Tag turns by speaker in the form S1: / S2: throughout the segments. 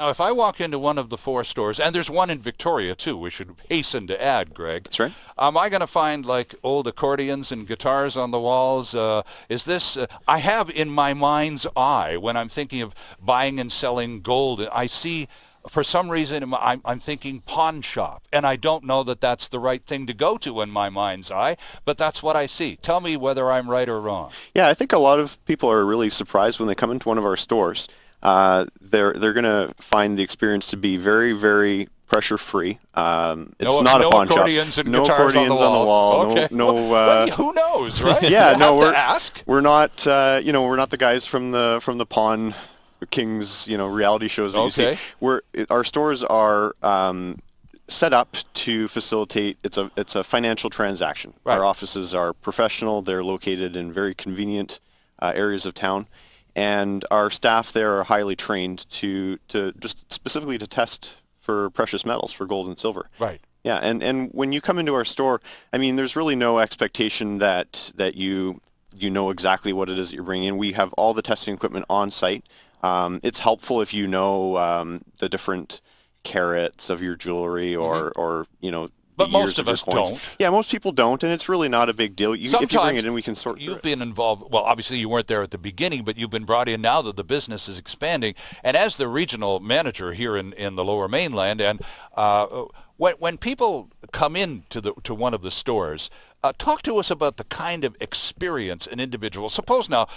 S1: Now, if I walk into one of the four stores, and there's one in Victoria too, we should hasten to add, Greg.
S2: That's right.
S1: Am I going to find like old accordions and guitars on the walls? Is this? I have in my mind's eye when I'm thinking of buying and selling gold, I see. For some reason, I'm thinking pawn shop, and I don't know that that's the right thing to go to in my mind's eye, but that's what I see. Tell me whether I'm right or wrong.
S2: Yeah, I think a lot of people are really surprised when they come into one of our stores. They're going to find the experience to be very, very pressure-free. It's not a pawn shop.
S1: And
S2: no
S1: guitars
S2: accordions on the wall.
S1: Okay. Well, who knows, right?
S2: Yeah, no,
S1: ask.
S2: We're not. We're not the guys from the Pawn Kings, reality shows that you see. Our stores are set up to facilitate. It's a financial transaction.
S1: Right.
S2: Our offices are professional. They're located in very convenient areas of town. And our staff there are highly trained to just specifically to test for precious metals, for gold and silver.
S1: Right.
S2: Yeah, and when you come into our store, I mean, there's really no expectation that you know exactly what it is that you're bringing in. We have all the testing equipment on site. It's helpful if you know the different carats of your jewelry or
S1: But most of us don't.
S2: Yeah, most people don't, and it's really not a big deal. If you bring it in, we can sort through it.
S1: You've been involved, well, obviously you weren't there at the beginning, but you've been brought in now that the business is expanding. And as the regional manager here in the Lower Mainland, and when people come in to one of the stores, talk to us about the kind of experience an individual. Suppose now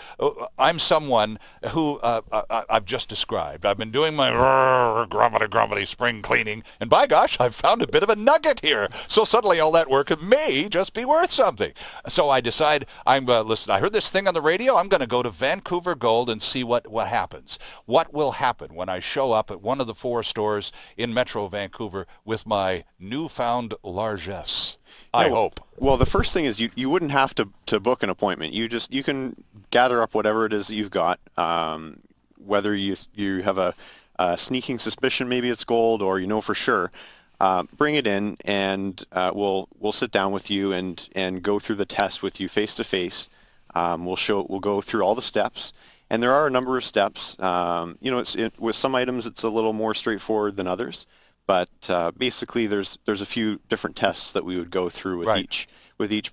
S1: I'm someone who I've just described. I've been doing my grumpity spring cleaning, and by gosh, I've found a bit of a nugget here. So suddenly all that work may just be worth something. So I decide, listen, I heard this thing on the radio. I'm going to go to Vancouver Gold and see what happens. What will happen when I show up at one of the four stores in Metro Vancouver with my newfound largesse? I hope.
S2: Well, the first thing is you wouldn't have to book an appointment. You can gather up whatever it is that you've got, whether you have a sneaking suspicion maybe it's gold or for sure. Bring it in, and we'll sit down with you and go through the test with you face to face. We'll go through all the steps, and there are a number of steps. With some items it's a little more straightforward than others. But basically, there's a few different tests that we would go through with each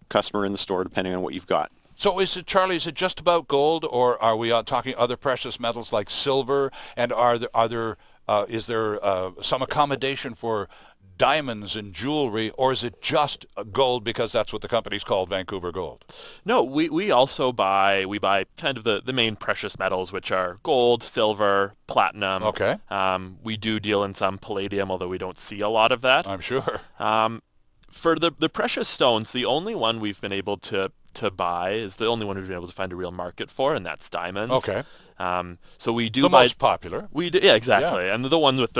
S2: customer in the store, depending on what you've got.
S1: So is it just about gold, or are we talking other precious metals like silver? And is there some accommodation for diamonds and jewelry, or is it just gold because that's what the company's called, Vancouver Gold?
S3: No, we also buy kind of the main precious metals, which are gold, silver, platinum.
S1: Okay.
S3: We do deal in some palladium, although we don't see a lot of that.
S1: I'm sure.
S3: For the precious stones, the only one we've been able to buy is the only one we've been able to find a real market for, and that's diamonds.
S1: Okay.
S3: So we do
S1: the
S3: buy
S1: most popular.
S3: We do, yeah, exactly,
S1: Yeah.
S3: and the one with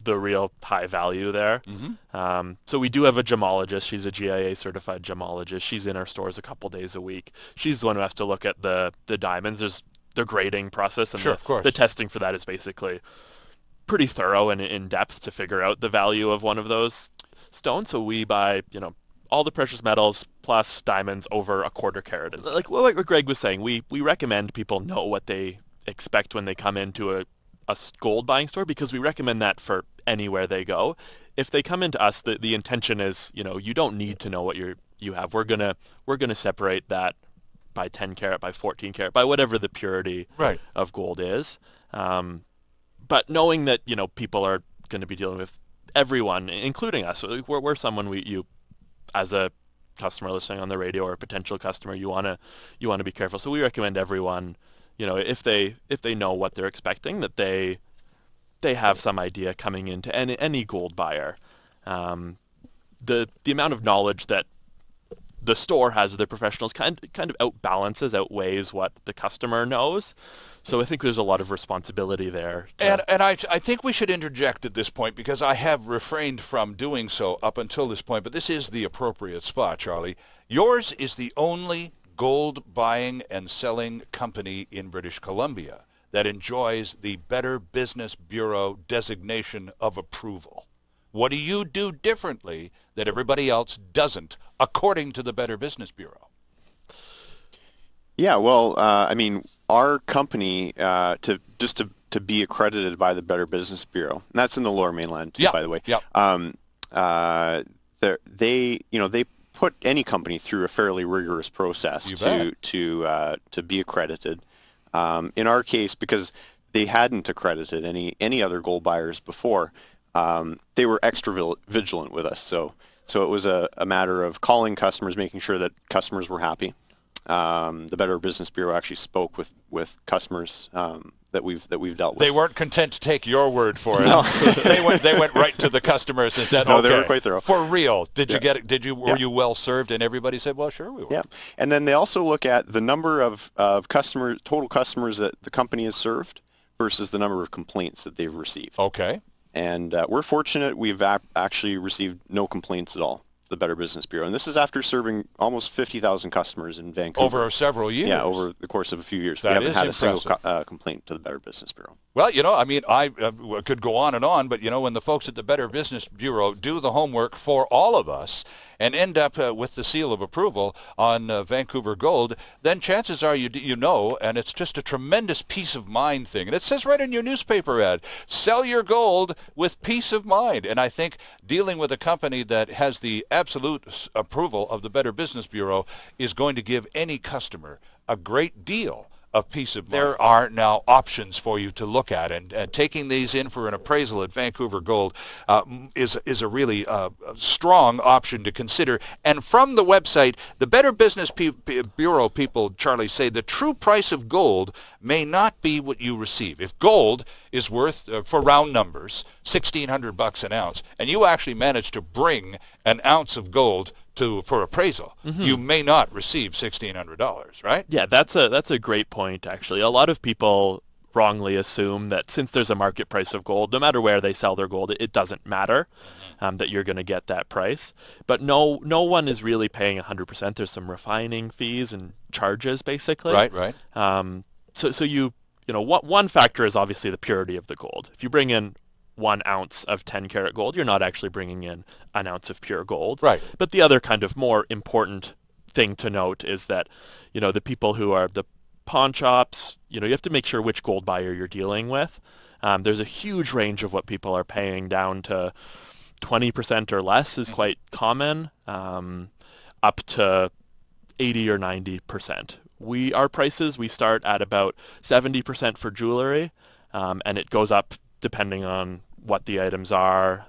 S3: the real high value there.
S1: Mm-hmm.
S3: So we do have a gemologist. She's a GIA certified gemologist. She's in our stores a couple days a week. She's the one who has to look at the diamonds. There's the grading process, and
S1: Sure, of course.
S3: the testing for that is basically pretty thorough and in depth to figure out the value of one of those stones. So we buy, all the precious metals plus diamonds over a quarter carat. And like what Greg was saying, we recommend people know what they expect when they come into a gold buying store, because we recommend that for anywhere they go. If they come into us, the intention is, you don't need to know what you have. We're gonna separate that by 10 carat, by 14 carat, by whatever the purity of gold is. But knowing that people are going to be dealing with everyone, including us. We're someone you as a customer listening on the radio or a potential customer, you want to be careful. So we recommend everyone, if they know what they're expecting, that they have some idea coming into any gold buyer. The amount of knowledge that the store has of their professionals kind of outweighs what the customer knows. So I think there's a lot of responsibility there.
S1: And I think we should interject at this point, because I have refrained from doing so up until this point, but this is the appropriate spot, Charlie. Yours is the only gold buying and selling company in British Columbia that enjoys the Better Business Bureau designation of approval. What do you do differently that everybody else doesn't, according to the Better Business Bureau? Yeah,
S2: well, our company, to to be accredited by the Better Business Bureau. And that's in the Lower Mainland, too,
S1: Yeah.
S2: by the way.
S1: Yeah.
S2: They put any company through a fairly rigorous process
S1: You bet.
S2: to be accredited. In our case, because they hadn't accredited any other gold buyers before, they were extra vigilant with us. So it was a matter of calling customers, making sure that customers were happy. The Better Business Bureau actually spoke with customers that we've dealt with.
S1: They weren't content to take your word for it.
S2: No.
S1: They went right to the customers and said,
S2: No,
S1: "Okay,
S2: they were quite thorough.
S1: For real. Did you
S2: Yeah.
S1: get it? Were
S2: Yeah.
S1: you well served?" And everybody said, "Well, sure we were."
S2: Yeah, and then they also look at the number of total customers that the company has served versus the number of complaints that they've received.
S1: Okay.
S2: And we're fortunate we've actually received no complaints at all, the Better Business Bureau. And this is after serving almost 50,000 customers in Vancouver.
S1: Over several years.
S2: Yeah, over the course of a few years.
S1: That
S2: we haven't
S1: is
S2: had
S1: impressive.
S2: a single complaint to the Better Business Bureau.
S1: Well, I mean, I could go on and on, but, when the folks at the Better Business Bureau do the homework for all of us and end up with the seal of approval on Vancouver Gold, then chances are you know, and it's just a tremendous peace of mind thing. And it says right in your newspaper ad, sell your gold with peace of mind. And I think dealing with a company that has the absolute approval of the Better Business Bureau is going to give any customer a great deal of peace of mind. There are now options for you to look at, and taking these in for an appraisal at Vancouver Gold is a really strong option to consider. And from the website, the Better Business Bureau people, Charlie, say the true price of gold may not be what you receive. If gold is worth, for round numbers, $1,600 an ounce, and you actually manage to bring an ounce of gold for appraisal, you may not receive $1,600, right?
S3: Yeah, that's a great point, actually. A lot of people wrongly assume that since there's a market price of gold, no matter where they sell their gold, it doesn't matter that you're going to get that price. But no one is really paying 100%. There's some refining fees and charges, basically.
S1: Right.
S3: So one factor is obviously the purity of the gold. If you bring in 1 ounce of 10 karat gold, you're not actually bringing in an ounce of pure gold.
S1: Right.
S3: But the other kind of more important thing to note is that, the people who are the pawn shops, you have to make sure which gold buyer you're dealing with. There's a huge range of what people are paying, down to 20% or less is quite common, up to 80 or 90%. Our prices, we start at about 70% for jewelry, and it goes up depending on what the items are,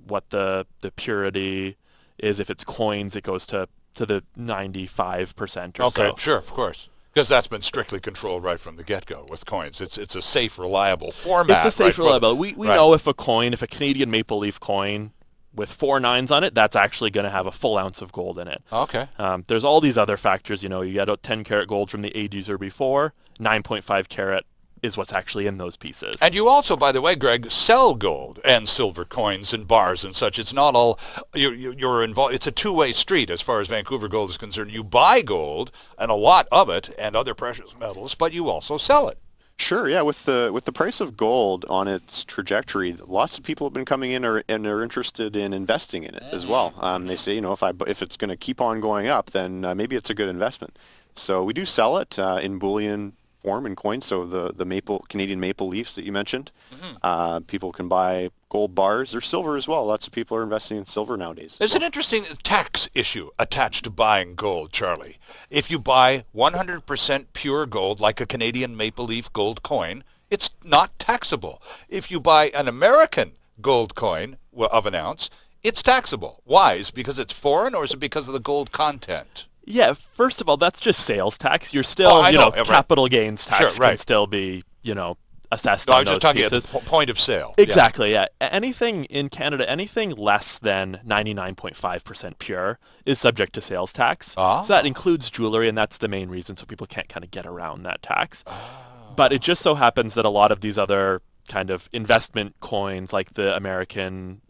S3: what the purity is. If it's coins, it goes to the 95% or so.
S1: Okay, sure, of course. Because that's been strictly controlled right from the get-go with coins. It's a safe, reliable format.
S3: It's a safe, reliable. We
S1: right.
S3: know if a Canadian maple leaf coin with 4 nines on it, that's actually going to have a full ounce of gold in it.
S1: Okay.
S3: There's all these other factors. You get a 10 karat gold from the 80s or before. 9.5 karat is what's actually in those pieces.
S1: And you also, by the way, Greg, sell gold and silver coins and bars and such. It's not all you're involved. It's a two-way street as far as Vancouver Gold is concerned. You buy gold and a lot of it and other precious metals, but you also sell it.
S2: Sure, yeah. With the price of gold on its trajectory, lots of people have been coming in and are interested in investing in it as well. They say, if it's going to keep on going up, then maybe it's a good investment. So we do sell it in bullion form and coins. So the Canadian maple leafs that you mentioned, people can buy gold bars. There's silver as well. Lots of people are investing in silver nowadays.
S1: There's an interesting tax issue attached to buying gold, Charlie. If you buy 100% pure gold, like a Canadian maple leaf gold coin, it's not taxable. If you buy an American gold coin of an ounce, it's taxable. Why? Is it because it's foreign, or is it because of the gold content?
S3: Yeah, first of all, that's just sales tax. You're still,
S1: right.
S3: capital gains tax
S1: Sure, right.
S3: can still be, assessed
S1: No, I
S3: on
S1: was
S3: those
S1: just talking
S3: pieces.
S1: at the point of sale.
S3: Exactly, yeah. Anything in Canada, anything less than 99.5% pure is subject to sales tax.
S1: Ah.
S3: So that includes jewelry, and that's the main reason, so people can't kind of get around that tax. But it just so happens that a lot of these other kind of investment coins, like the American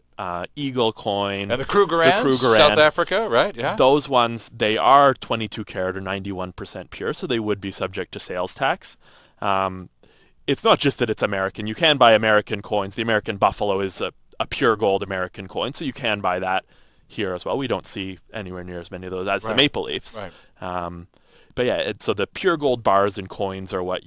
S3: Eagle coin,
S1: And the Krugerrands, South Africa, right? Yeah.
S3: those ones, they are 22 karat or 91% pure, so they would be subject to sales tax. It's not just that it's American. You can buy American coins. The American Buffalo is a pure gold American coin, so you can buy that here as well. We don't see anywhere near as many of those as the maple leafs.
S1: Right.
S3: But yeah, so the pure gold bars and coins are what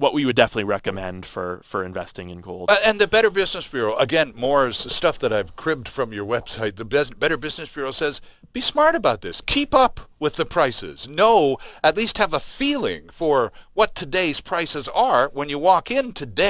S3: what we would definitely recommend for investing in gold.
S1: And the Better Business Bureau, again, more is stuff that I've cribbed from your website. The Better Business Bureau says, be smart about this. Keep up with the prices. At least have a feeling for what today's prices are when you walk in today.